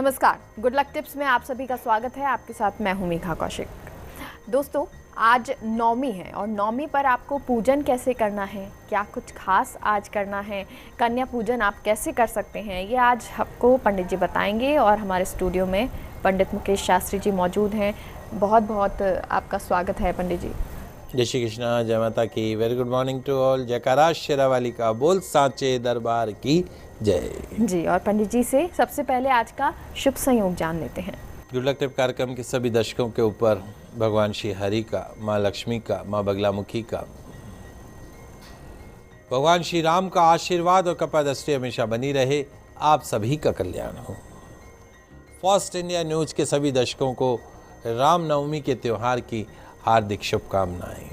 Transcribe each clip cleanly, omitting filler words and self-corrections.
नमस्कार, good luck tips में आप सभी का स्वागत है। आपके साथ मैं हूं मीघा कौशिक। दोस्तों, आज नवमी है और नवमी पर आपको पूजन कैसे करना है, क्या कुछ खास आज करना है, कन्या पूजन आप कैसे कर सकते हैं, ये आज आपको पंडित जी बताएंगे। और हमारे स्टूडियो में पंडित मुकेश शास्त्री जी मौजूद हैं। बहुत बहुत आपका स्वागत है पंडित जी। जय श्री कृष्णा, जय माता की। Very good morning to all. जयकारा शेरावाली का बोल, सांचे दरबार की जय जी। और पंडित जी से सबसे पहले आज का शुभ संयोग जान लेते हैं। गुड लक टिप कार्यक्रम के सभी दर्शकों के ऊपर भगवान श्री हरि का, माँ लक्ष्मी का, माँ बगलामुखी का, भगवान श्री राम का आशीर्वाद और कृपा दृष्टि हमेशा बनी रहे। आप सभी का कल्याण हो। फर्स्ट इंडिया न्यूज के सभी दर्शकों को रामनवमी के त्योहार की हार्दिक शुभकामनाएं।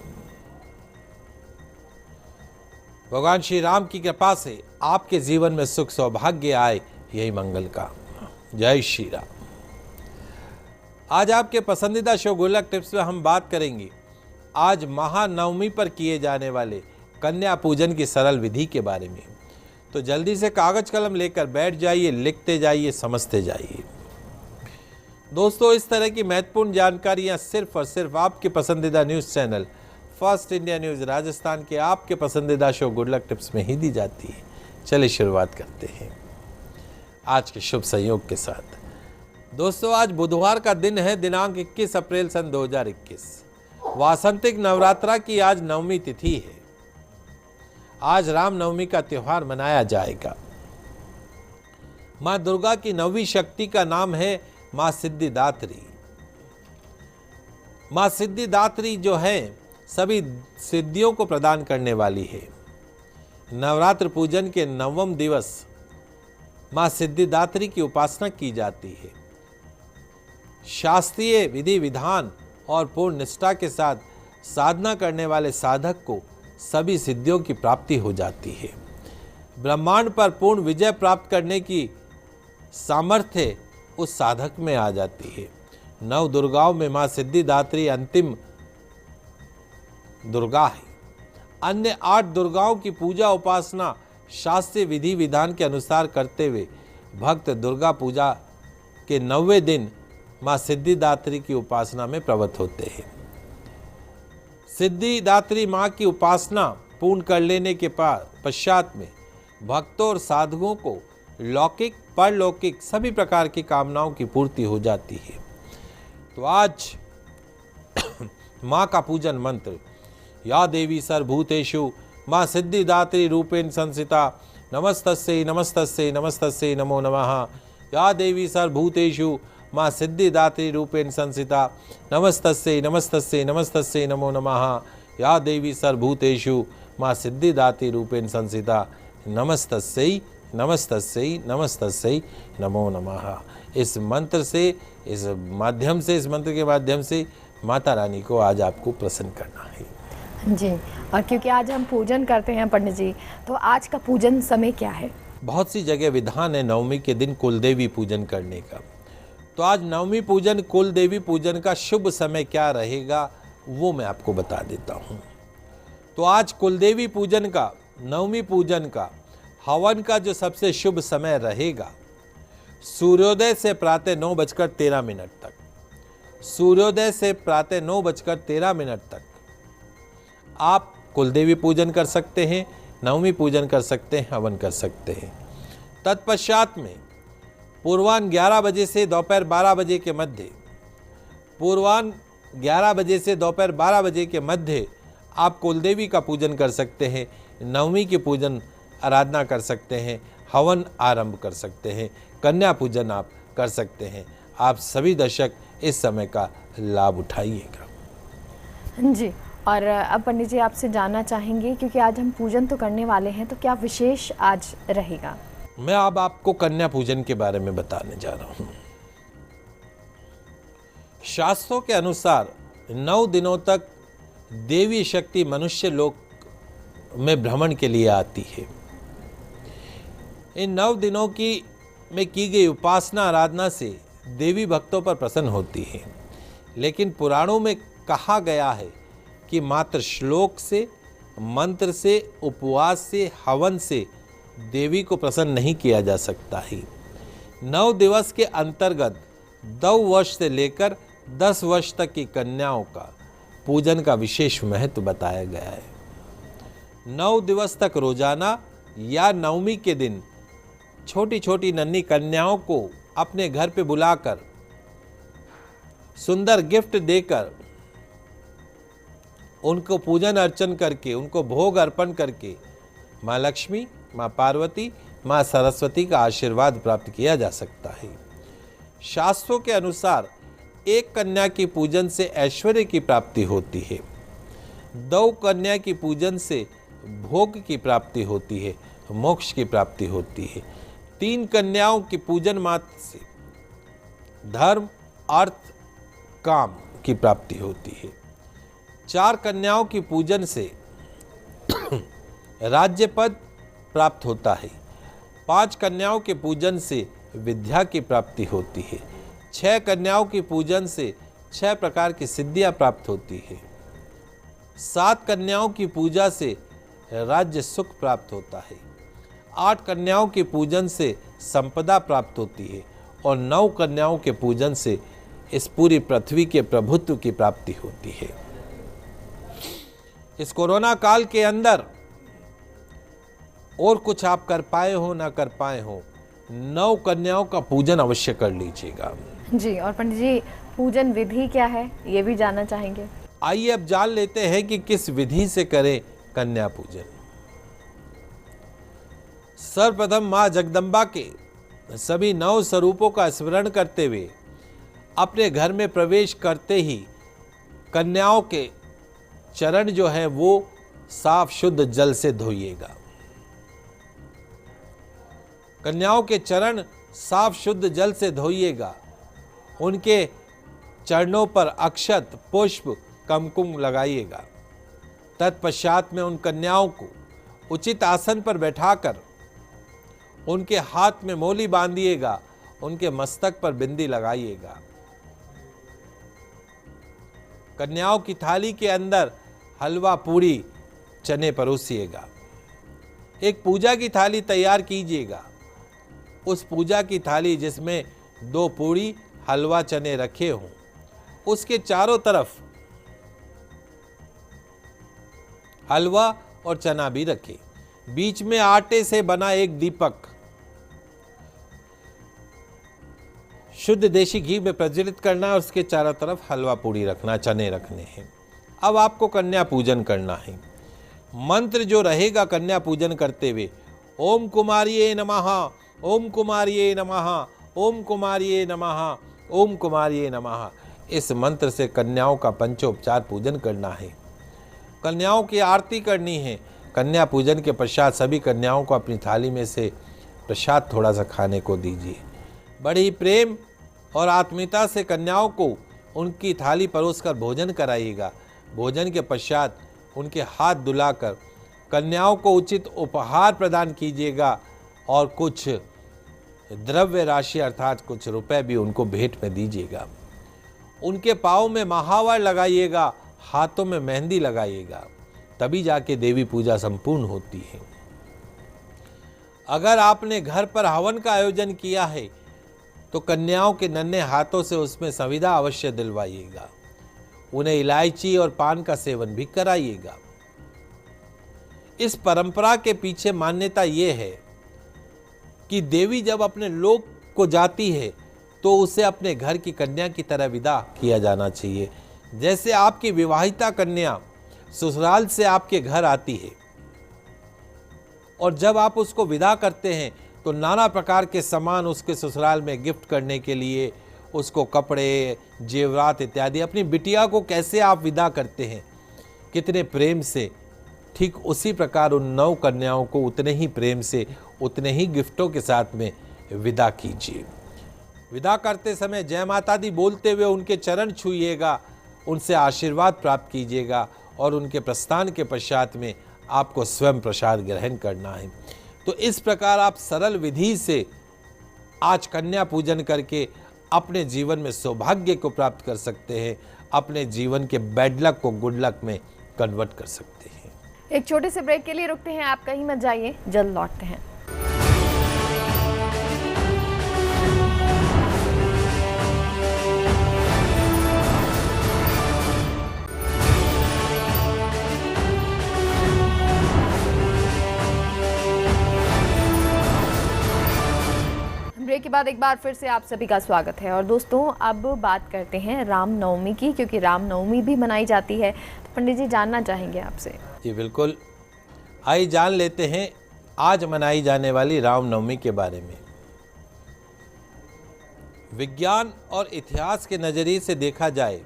भगवान श्री राम की कृपा से आपके जीवन में सुख सौभाग्य आए, यही मंगल का। जय श्री राम। आज आपके पसंदीदा शो गुड लक टिप्स में हम बात करेंगे आज महानवमी पर किए जाने वाले कन्या पूजन की सरल विधि के बारे में। तो जल्दी से कागज कलम लेकर बैठ जाइए, लिखते जाइए, समझते जाइए। दोस्तों, इस तरह की महत्वपूर्ण जानकारियां सिर्फ और सिर्फ आपके पसंदीदा news channel first India news Rajasthan के आपके पसंदीदा शो गुड लक टिप्स में ही दी जाती है। चलिए शुरुआत करते हैं आज के शुभ संयोग के साथ। दोस्तों, आज बुधवार का दिन है, दिनांक 21 अप्रैल सन 2021। वासंतिक नवरात्रा की आज नवमी तिथि है। आज रामनवमी का त्योहार मनाया जाएगा। माँ दुर्गा की नौवीं शक्ति का नाम है माँ सिद्धिदात्री। माँ सिद्धिदात्री जो है सभी सिद्धियों को प्रदान करने वाली है। नवरात्र पूजन के 9वें दिवस माँ सिद्धिदात्री की उपासना की जाती है। शास्त्रीय विधि विधान और पूर्ण निष्ठा के साथ साधना करने वाले साधक को सभी सिद्धियों की प्राप्ति हो जाती है। ब्रह्मांड पर पूर्ण विजय प्राप्त करने की सामर्थ्य उस साधक में आ जाती है। 9 दुर्गाओं में माँ सिद्धिदात्री अंतिम दुर्गा है। अन्य 8 दुर्गाओं की पूजा उपासना शास्त्रीय विधि विधान के अनुसार करते हुए भक्त दुर्गा पूजा के 9वें दिन माँ सिद्धिदात्री की उपासना में प्रवृत्त होते हैं। सिद्धिदात्री माँ की उपासना पूर्ण कर लेने के पश्चात में भक्तों और साधकों को लौकिक परलौकिक सभी प्रकार की कामनाओं की पूर्ति हो जाती है। तो आज माँ का पूजन मंत्र, या देवी सर्वभूतेषु माँ सिद्धिदात्री रूपेण संस्थिता नमस्तस्यै नमस्तस्यै नमस्तस्यै नमो नमः। या देवी सर्वभूतेषु माँ सिद्धिदात्री रूपेण संस्थिता नमस्तस्यै नमस्तस्यै नमस्तस्यै नमो नमः। या देवी सर्वभूतेषु माँ सिद्धिदात्री रूपेण संस्थिता नमस्तस्यै नमस्तस्यै नमस्तस्यै नमो नमः। इस मंत्र से, इस मंत्र के माध्यम से माता रानी को आज आपको प्रसन्न करना है। जी। और क्योंकि आज हम पूजन करते हैं पंडित जी, तो आज का पूजन समय क्या है? बहुत सी जगह विधान है नवमी के दिन कुलदेवी पूजन करने का। तो आज नवमी पूजन, कुलदेवी पूजन का शुभ समय क्या रहेगा वो मैं आपको बता देता हूँ। तो आज कुलदेवी पूजन का, नवमी पूजन का, हवन का जो सबसे शुभ समय रहेगा, सूर्योदय से प्रातः 9:13 तक। सूर्योदय से प्रातः 9:13 तक आप कुलदेवी पूजन कर सकते हैं, नवमी पूजन कर सकते हैं, हवन कर सकते हैं। तत्पश्चात में पूर्वाह्न 11 बजे से दोपहर 12 बजे के मध्य, पूर्वाह्न 11 बजे से दोपहर 12 बजे के मध्य आप कुलदेवी का पूजन कर सकते हैं, नवमी की पूजन आराधना कर सकते हैं, हवन आरंभ कर सकते हैं, कन्या पूजन आप कर सकते हैं। आप सभी दर्शक इस समय का लाभ उठाइएगा। जी। और अब पंडित जी आपसे जानना चाहेंगे, क्योंकि आज हम पूजन तो करने वाले हैं, तो क्या विशेष आज रहेगा? मैं अब आपको कन्या पूजन के बारे में बताने जा रहा हूँ। शास्त्रों के अनुसार 9 दिनों तक देवी शक्ति मनुष्य लोक में भ्रमण के लिए आती है। इन 9 दिनों में की गई उपासना आराधना से देवी भक्तों पर प्रसन्न होती है। लेकिन पुराणों में कहा गया है कि मात्र श्लोक से, मंत्र से, उपवास से, हवन से देवी को प्रसन्न नहीं किया जा सकता है। 9 दिवस के अंतर्गत 2 वर्ष से लेकर 10 वर्ष तक की कन्याओं का पूजन का विशेष महत्व बताया गया है। 9 दिवस तक रोजाना या नवमी के दिन छोटी छोटी नन्ही कन्याओं को अपने घर पे बुलाकर सुंदर गिफ्ट देकर उनको पूजन अर्चन करके, उनको भोग अर्पण करके माँ लक्ष्मी, माँ पार्वती, माँ सरस्वती का आशीर्वाद प्राप्त किया जा सकता है। शास्त्रों के अनुसार एक कन्या की पूजन से ऐश्वर्य की प्राप्ति होती है, 2 कन्या की पूजन से भोग की प्राप्ति होती है, मोक्ष की प्राप्ति होती है। 3 कन्याओं की पूजन मात्र से धर्म, अर्थ, काम की प्राप्ति होती है। 4 कन्याओं की पूजन से राज्य पद प्राप्त होता है। 5 कन्याओं के पूजन से विद्या की प्राप्ति होती है। 6 कन्याओं की पूजन से 6 प्रकार की सिद्धियां प्राप्त होती है। 7 कन्याओं की पूजा से राज्य सुख प्राप्त होता है। 8 कन्याओं के पूजन से संपदा प्राप्त होती है और 9 कन्याओं के पूजन से इस पूरी पृथ्वी के प्रभुत्व की प्राप्ति होती है। इस कोरोना काल के अंदर और कुछ आप कर पाए हो ना कर पाए हो, 9 कन्याओं का पूजन अवश्य कर लीजिएगा। जी, और पंडित जी पूजन विधि क्या है ये भी जानना चाहेंगे। आइए अब जान लेते हैं कि किस विधि से करें कन्या पूजन। सर्वप्रथम मां जगदम्बा के सभी 9 स्वरूपों का स्मरण करते हुए अपने घर में प्रवेश करते ही कन्याओं के चरण जो है वो साफ शुद्ध जल से धोइएगा। कन्याओं के चरण साफ शुद्ध जल से धोइएगा। उनके चरणों पर अक्षत, पुष्प, कुमकुम लगाइएगा। तत्पश्चात में उन कन्याओं को उचित आसन पर बैठाकर उनके हाथ में मोली बांधिएगा, उनके मस्तक पर बिंदी लगाइएगा। कन्याओं की थाली के अंदर हलवा, पूरी, चने परोसिएगा। एक पूजा की थाली तैयार कीजिएगा। उस पूजा की थाली जिसमें 2 पूरी, हलवा, चने रखे हों, उसके चारों तरफ हलवा और चना भी रखें। बीच में आटे से बना एक दीपक शुद्ध देशी घी में प्रज्वलित करना और उसके चारों तरफ हलवा पूड़ी रखना, चने रखने हैं। अब आपको कन्या पूजन करना है। मंत्र जो रहेगा कन्या पूजन करते हुए, ओम कुमारिये नमः, ओम कुमारिये नमः, ओम कुमारिये नमः, ओम कुमारिये नमः। इस मंत्र से कन्याओं का पंचोपचार पूजन करना है। कन्याओं की आरती करनी है। कन्या पूजन के पश्चात सभी कन्याओं को अपनी थाली में से प्रसाद थोड़ा सा खाने को दीजिए। बड़े ही प्रेम और आत्मीयता से कन्याओं को उनकी थाली परोसकर भोजन कराइएगा। भोजन के पश्चात उनके हाथ धुलाकर कन्याओं को उचित उपहार प्रदान कीजिएगा और कुछ द्रव्य राशि अर्थात कुछ रुपए भी उनको भेंट में दीजिएगा। उनके पाँव में महावर लगाइएगा, हाथों में मेहंदी लगाइएगा, तभी जाके देवी पूजा संपूर्ण होती है। अगर आपने घर पर हवन का आयोजन किया है तो कन्याओं के नन्हे हाथों से उसमें संविदा अवश्य दिलवाइएगा। उन्हें इलायची और पान का सेवन भी कराइएगा। इस परंपरा के पीछे मान्यता ये है कि देवी जब अपने लोक को जाती है तो उसे अपने घर की कन्या की तरह विदा किया जाना चाहिए। जैसे आपकी विवाहिता कन्या ससुराल से आपके घर आती है और जब आप उसको विदा करते हैं तो नाना प्रकार के सामान उसके ससुराल में गिफ्ट करने के लिए, उसको कपड़े, जेवरात इत्यादि, अपनी बिटिया को कैसे आप विदा करते हैं कितने प्रेम से, ठीक उसी प्रकार उन 9 कन्याओं को उतने ही प्रेम से, उतने ही गिफ्टों के साथ में विदा कीजिए। विदा करते समय जय माता दी बोलते हुए उनके चरण छूइएगा, उनसे आशीर्वाद प्राप्त कीजिएगा और उनके प्रस्थान के पश्चात में आपको स्वयं प्रसाद ग्रहण करना है। तो इस प्रकार आप सरल विधि से आज कन्या पूजन करके अपने जीवन में सौभाग्य को प्राप्त कर सकते हैं, अपने जीवन के बैड लक को गुड लक में कन्वर्ट कर सकते हैं। एक छोटे से ब्रेक के लिए रुकते हैं, आप कहीं मत जाइए, जल्द लौटते हैं। ब्रेक के बाद एक बार फिर से आप सभी का स्वागत है। और दोस्तों, अब बात करते हैं रामनवमी की, क्योंकि रामनवमी भी मनाई जाती है। तो पंडित जी, जानना चाहेंगे आपसे। जी बिल्कुल, आइए जान लेते हैं आज मनाई जाने वाली रामनवमी के बारे में। विज्ञान और इतिहास के नज़रिए से देखा जाए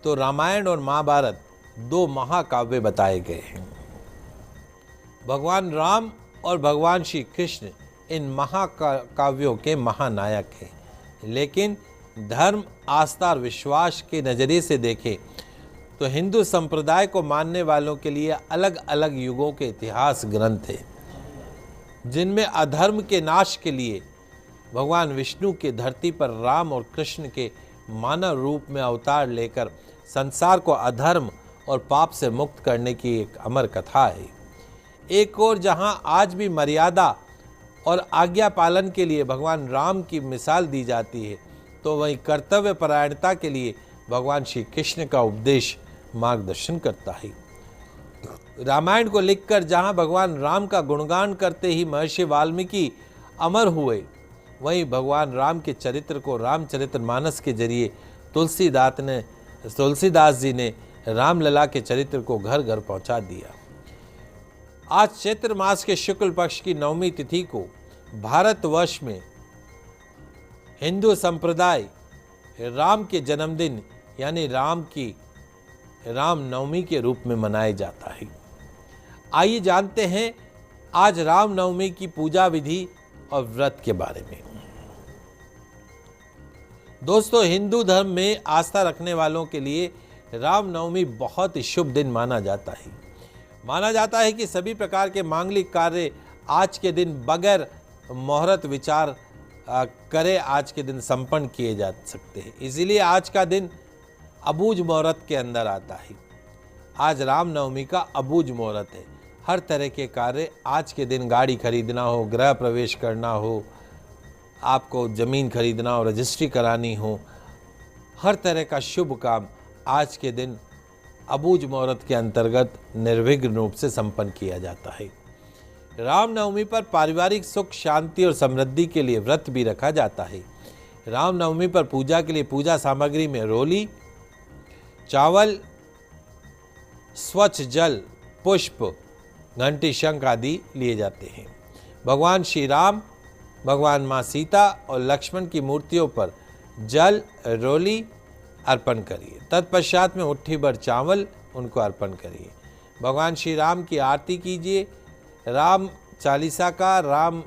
तो रामायण और महाभारत दो महाकाव्य बताए गए हैं। भगवान राम और भगवान श्री कृष्ण इन महाकाव्यों के महानायक हैं। लेकिन धर्म, आस्था और विश्वास के नज़रिए से देखें तो हिंदू संप्रदाय को मानने वालों के लिए अलग अलग युगों के इतिहास ग्रंथ हैं, जिनमें अधर्म के नाश के लिए भगवान विष्णु के धरती पर राम और कृष्ण के मानव रूप में अवतार लेकर संसार को अधर्म और पाप से मुक्त करने की एक अमर कथा है। एक और जहां आज भी मर्यादा और आज्ञा पालन के लिए भगवान राम की मिसाल दी जाती है, तो वहीं कर्तव्य परायणता के लिए भगवान श्री कृष्ण का उपदेश मार्गदर्शन करता है। रामायण को लिखकर जहां भगवान राम का गुणगान करते ही महर्षि वाल्मीकि अमर हुए, वहीं भगवान राम के चरित्र को रामचरितमानस के जरिए तुलसीदास जी ने रामलला के चरित्र को घर घर पहुंचा दिया। आज चैत्र मास के शुक्ल पक्ष की नवमी तिथि को भारतवर्ष में हिंदू संप्रदाय राम के जन्मदिन यानी रामनवमी के रूप में मनाया जाता है। आइए जानते हैं आज रामनवमी की पूजा विधि और व्रत के बारे में। दोस्तों, हिंदू धर्म में आस्था रखने वालों के लिए रामनवमी बहुत ही शुभ दिन माना जाता है। माना जाता है कि सभी प्रकार के मांगलिक कार्य आज के दिन बगैर मुहूर्त विचार करे आज के दिन संपन्न किए जा सकते हैं। इसीलिए आज का दिन अबूझ मुहूर्त के अंदर आता है। आज रामनवमी का अबूझ मुहूर्त है। हर तरह के कार्य आज के दिन, गाड़ी खरीदना हो, गृह प्रवेश करना हो, आपको ज़मीन खरीदना हो, रजिस्ट्री करानी हो, हर तरह का शुभ काम आज के दिन अबूझ मुहूर्त के अंतर्गत निर्विघ्न रूप से संपन्न किया जाता है। रामनवमी पर पारिवारिक सुख, शांति और समृद्धि के लिए व्रत भी रखा जाता है। रामनवमी पर पूजा के लिए पूजा सामग्री में रोली, चावल, स्वच्छ जल, पुष्प, घंटी, शंख आदि लिए जाते हैं। भगवान श्री राम, भगवान माँ सीता और लक्ष्मण की मूर्तियों पर जल, रोली अर्पण करिए। तत्पश्चात में मुट्ठी भर चावल उनको अर्पण करिए। भगवान श्री राम की आरती कीजिए। राम चालीसा का, राम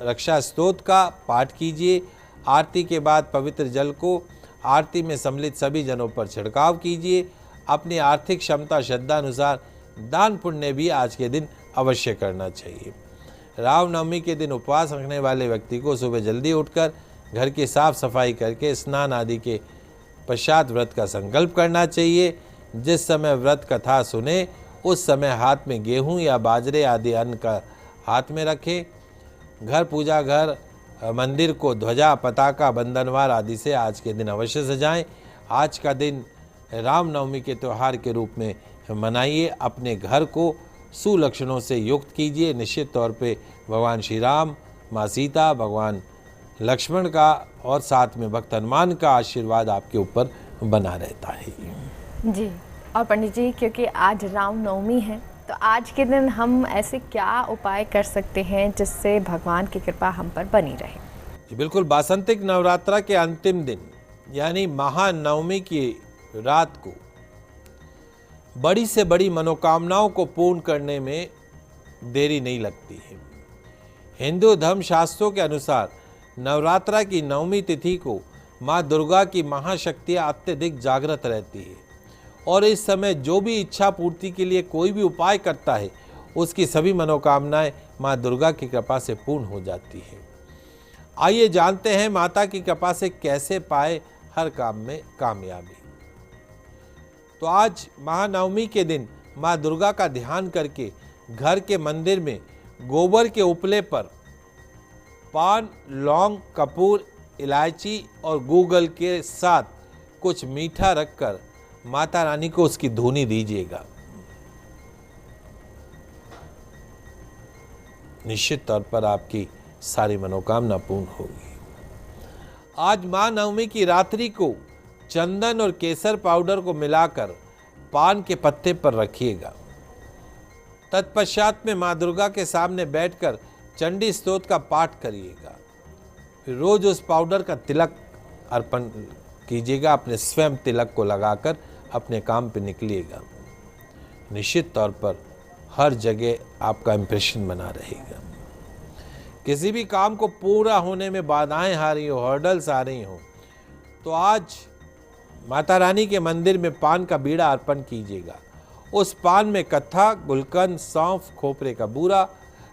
रक्षा स्तोत्र का पाठ कीजिए। आरती के बाद पवित्र जल को आरती में सम्मिलित सभी जनों पर छिड़काव कीजिए। अपनी आर्थिक क्षमता श्रद्धा अनुसार दान पुण्य भी आज के दिन अवश्य करना चाहिए। रामनवमी के दिन उपवास रखने वाले व्यक्ति को सुबह जल्दी उठकर घर की साफ सफाई करके स्नान आदि के पश्चात व्रत का संकल्प करना चाहिए। जिस समय व्रत कथा सुने उस समय हाथ में गेहूं या बाजरे आदि अन्न का हाथ में रखें। घर, पूजा घर, मंदिर को ध्वजा, पताका, बंधनवार आदि से आज के दिन अवश्य सजाएं। आज का दिन रामनवमी के त्यौहार के रूप में मनाइए। अपने घर को सुलक्षणों से युक्त कीजिए। निश्चित तौर पे भगवान श्री राम, माँ सीता, भगवान लक्ष्मण का और साथ में भक्त हनुमान का आशीर्वाद आपके ऊपर बना रहता है। जी, और पंडित जी, क्योंकि आज रामनवमी है, तो आज के दिन हम ऐसे क्या उपाय कर सकते हैं जिससे भगवान की कृपा हम पर बनी रहे? जी बिल्कुल, बासंतिक नवरात्रा के अंतिम दिन यानी महानवमी की रात को बड़ी से बड़ी मनोकामनाओं को पूर्ण करने में देरी नहीं लगती है। हिंदू धर्म शास्त्रों के अनुसार नवरात्रा की नवमी तिथि को माँ दुर्गा की महाशक्तियाँ अत्यधिक जागृत रहती है और इस समय जो भी इच्छा पूर्ति के लिए कोई भी उपाय करता है उसकी सभी मनोकामनाएं माँ दुर्गा की कृपा से पूर्ण हो जाती है। आइए जानते हैं माता की कृपा से कैसे पाए हर काम में कामयाबी। तो आज महानवमी के दिन माँ दुर्गा का ध्यान करके घर के मंदिर में गोबर के उपले पर पान, लौंग, कपूर, इलायची और गूगल के साथ कुछ मीठा रखकर माता रानी को उसकी धूनी दीजिएगा। निश्चित तौर पर आपकी सारी मनोकामना पूर्ण होगी। आज मां नवमी की रात्रि को चंदन और केसर पाउडर को मिलाकर पान के पत्ते पर रखिएगा। तत्पश्चात में मां दुर्गा के सामने बैठकर चंडी स्तोत्र का पाठ करिएगा। फिर रोज उस पाउडर का तिलक अर्पण कीजिएगा। अपने स्वयं तिलक को लगाकर अपने काम पे निकलिएगा। निश्चित तौर पर हर जगह आपका इंप्रेशन बना रहेगा। किसी भी काम को पूरा होने में बाधाएं आ रही हो, हर्डल्स आ रही हो, तो आज माता रानी के मंदिर में पान का बीड़ा अर्पण कीजिएगा। उस पान में कत्था, गुलकंद, सौंफ, खोपरे का बूरा,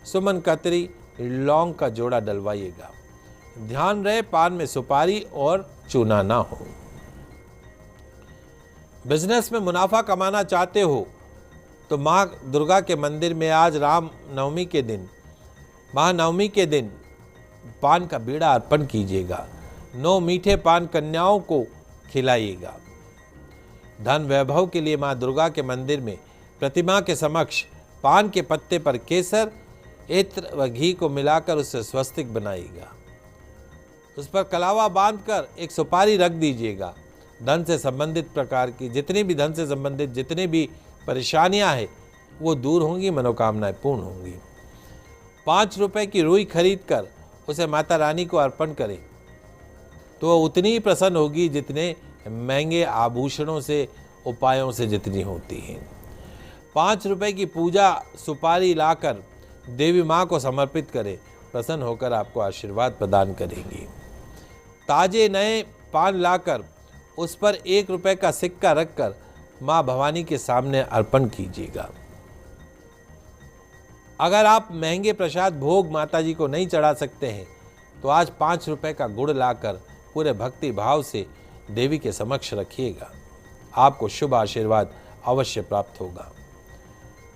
सुमन कतरी, लौंग का जोड़ा डलवाइएगा। ध्यान रहे पान में सुपारी और चूना ना हो। बिजनेस में मुनाफा कमाना चाहते हो तो माँ दुर्गा के मंदिर में आज राम नवमी के दिन, महानवमी के दिन पान का बीड़ा अर्पण कीजिएगा। 9 मीठे पान कन्याओं को खिलाइएगा। धन वैभव के लिए माँ दुर्गा के मंदिर में प्रतिमा के समक्ष पान के पत्ते पर केसर, इत्र व घी को मिलाकर उससे स्वस्तिक बनाइएगा। उस पर कलावा बांधकर एक सुपारी रख दीजिएगा। धन से संबंधित प्रकार की धन से संबंधित जितनी भी परेशानियां हैं वो दूर होंगी, मनोकामनाएं पूर्ण होंगी। 5 रुपए की रुई खरीद कर उसे माता रानी को अर्पण करें तो वह उतनी ही प्रसन्न होगी जितने महंगे आभूषणों से, उपायों से जितनी होती हैं। 5 रुपए की पूजा सुपारी लाकर देवी माँ को समर्पित करें, प्रसन्न होकर आपको आशीर्वाद प्रदान करेंगी। ताजे नए पान लाकर उस पर 1 रुपए का सिक्का रखकर माँ भवानी के सामने अर्पण कीजिएगा। अगर आप महंगे प्रसाद भोग माताजी को नहीं चढ़ा सकते हैं तो आज 5 रुपए का गुड़ लाकर पूरे भक्ति भाव से देवी के समक्ष रखिएगा। आपको शुभ आशीर्वाद अवश्य प्राप्त होगा।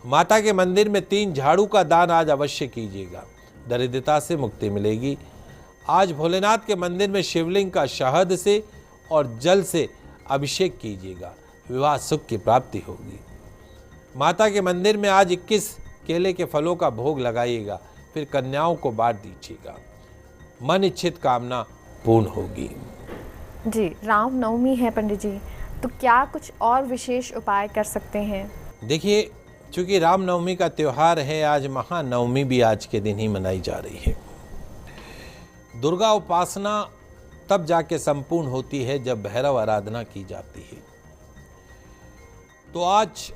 माता के मंदिर में 3 झाड़ू का दान आज अवश्य कीजिएगा। दरिद्रता से मुक्ति मिलेगी। आज भोलेनाथ के मंदिर में शिवलिंग का शहद से और जल से अभिषेक कीजिएगा। विवाह सुख की प्राप्ति होगी। माता के मंदिर में आज 21 केले के फलों का भोग लगाइएगा, फिर कन्याओं को बांट दीजिएगा। मन इच्छित कामना पूर्ण होगी। जी, राम नवमी है पंडित जी, तो क्या कुछ और विशेष उपाय कर सकते हैं? देखिए, चूंकि राम नवमी का त्यौहार है, आज महानवमी भी आज के दिन ही मनाई जा रही है। दुर्गा उपासना तब जाके संपूर्ण होती है जब भैरव आराधना की जाती है। तो आज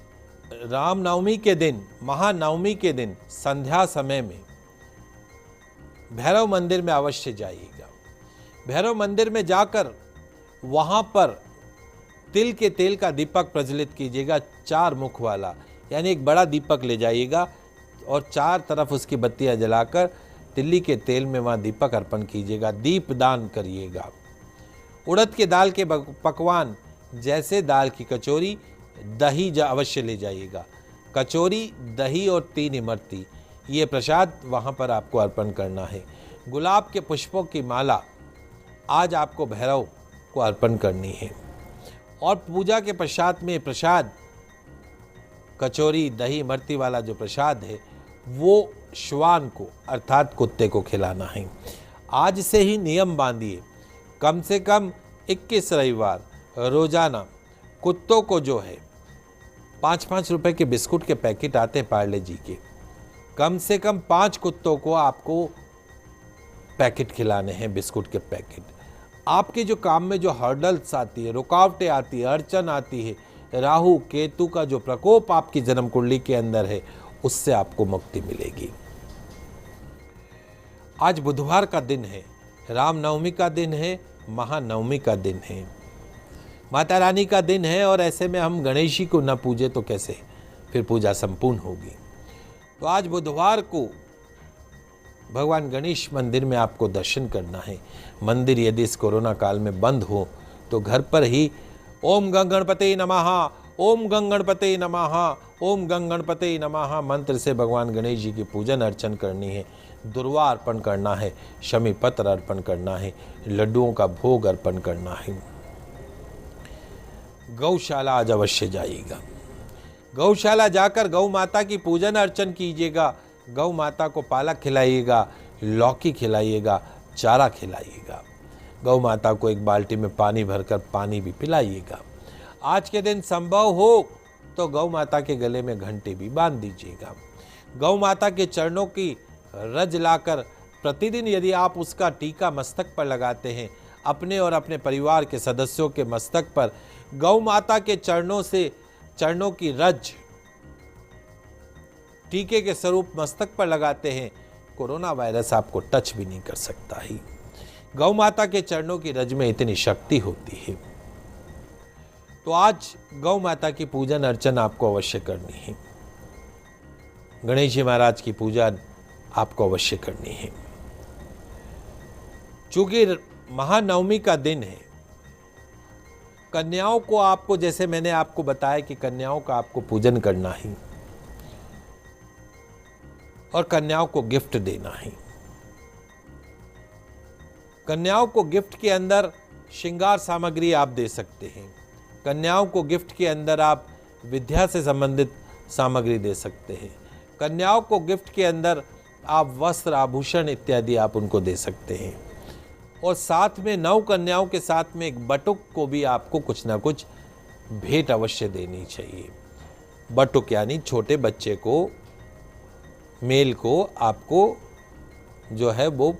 राम नवमी के दिन, महानवमी के दिन संध्या समय में भैरव मंदिर में अवश्य जाइएगा। भैरव मंदिर में जाकर वहां पर तिल के तेल का दीपक प्रज्वलित कीजिएगा, 4 मुख वाला, यानी एक बड़ा दीपक ले जाइएगा और 4 तरफ उसकी बत्तियां जलाकर तिल्ली के तेल में वहां दीपक अर्पण कीजिएगा। दीप दान करिएगा। उड़द के दाल के पकवान जैसे दाल की कचौरी, दही अवश्य ले जाइएगा। कचौरी, दही और 3 इमरती, ये प्रसाद वहाँ पर आपको अर्पण करना है। गुलाब के पुष्पों की माला आज आपको भैरव को अर्पण करनी है। और पूजा के पश्चात में प्रसाद, कचौरी, दही, इमरती वाला जो प्रसाद है वो श्वान को अर्थात कुत्ते को खिलाना है। आज से ही नियम बांधिए, कम से कम 21 रविवार रोजाना कुत्तों को जो है 5-5 रुपए के बिस्कुट के पैकेट आते हैं पार्ले जी के, कम से कम 5 कुत्तों को आपको पैकेट खिलाने हैं, बिस्कुट के पैकेट। आपके जो काम में जो हर्डल्स आती है, रुकावटें आती है, अड़चन आती है, राहु केतु का जो प्रकोप आपकी जन्म कुंडली के अंदर है, उससे आपको मुक्ति मिलेगी। आज बुधवार का दिन है, रामनवमी का दिन है, महानवमी का दिन है, माता रानी का दिन है, और ऐसे में हम गणेश जी को न पूजे तो कैसे फिर पूजा संपूर्ण होगी। तो आज बुधवार को भगवान गणेश मंदिर में आपको दर्शन करना है। मंदिर यदि इस कोरोना काल में बंद हो तो घर पर ही ओम गंग गणपते नमः, ओम गंग गणपते नमः, ओम गंग गणपते नमः मंत्र से भगवान गणेश जी की पूजन अर्चन करनी है। दुर्वा अर्पण करना है, शमी पत्र अर्पण करना है, लड्डुओं का भोग अर्पण करना है। गौशाला आज अवश्य जाइएगा। गौशाला जाकर गौ माता की पूजन अर्चन कीजिएगा। गौ माता को पालक खिलाइएगा, लौकी खिलाइएगा, चारा खिलाइएगा। गौ माता को एक बाल्टी में पानी भरकर पानी भी पिलाइएगा। आज के दिन संभव हो तो गौ माता के गले में घंटी भी बांध दीजिएगा। गौ माता के चरणों की रज लाकर प्रतिदिन यदि आप उसका टीका मस्तक पर लगाते हैं, अपने और अपने परिवार के सदस्यों के मस्तक पर गौ माता के चरणों की रज टीके के स्वरूप मस्तक पर लगाते हैं, कोरोना वायरस आपको टच भी नहीं कर सकता ही। गौ माता के चरणों की रज में इतनी शक्ति होती है। तो आज गौ माता की पूजन अर्चना आपको अवश्य करनी है। गणेश जी महाराज की पूजा आपको अवश्य करनी है। चूंकि महानवमी का दिन है, कन्याओं को आपको, जैसे मैंने आपको बताया कि कन्याओं का आपको पूजन करना है और कन्याओं को गिफ्ट देना है। कन्याओं को गिफ्ट के अंदर श्रृंगार सामग्री आप दे सकते हैं। कन्याओं को गिफ्ट के अंदर आप विद्या से संबंधित सामग्री दे सकते हैं। कन्याओं को गिफ्ट के अंदर आप वस्त्र आभूषण इत्यादि आप उनको दे सकते हैं। और साथ में 9 कन्याओं के साथ में एक बटुक को भी आपको कुछ ना कुछ भेंट अवश्य देनी चाहिए। बटुक यानी छोटे बच्चे को, मेल को आपको जो है वो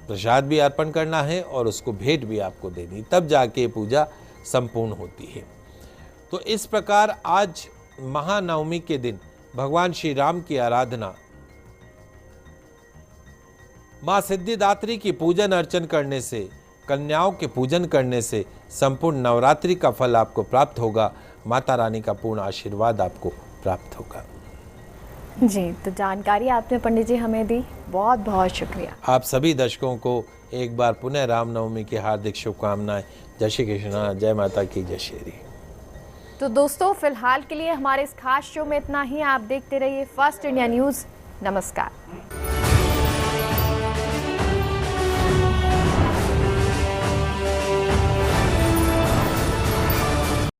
प्रसाद भी अर्पण करना है और उसको भेंट भी आपको देनी, तब जाके पूजा संपूर्ण होती है। तो इस प्रकार आज महानवमी के दिन भगवान श्री राम की आराधना, माँ सिद्धिदात्री की पूजन अर्चन करने से, कन्याओं के पूजन करने से संपूर्ण नवरात्रि का फल आपको प्राप्त होगा। माता रानी का पूर्ण आशीर्वाद आपको प्राप्त होगा। जी, तो जानकारी आपने पंडित जी हमें दी, बहुत बहुत शुक्रिया। आप सभी दर्शकों को एक बार पुनः रामनवमी की हार्दिक शुभकामनाएं। जय श्री कृष्णा, जय माता की जय श्री। तो दोस्तों, फिलहाल के लिए हमारे इस खास शो में इतना ही। आप देखते रहिए फर्स्ट इंडिया न्यूज़। नमस्कार।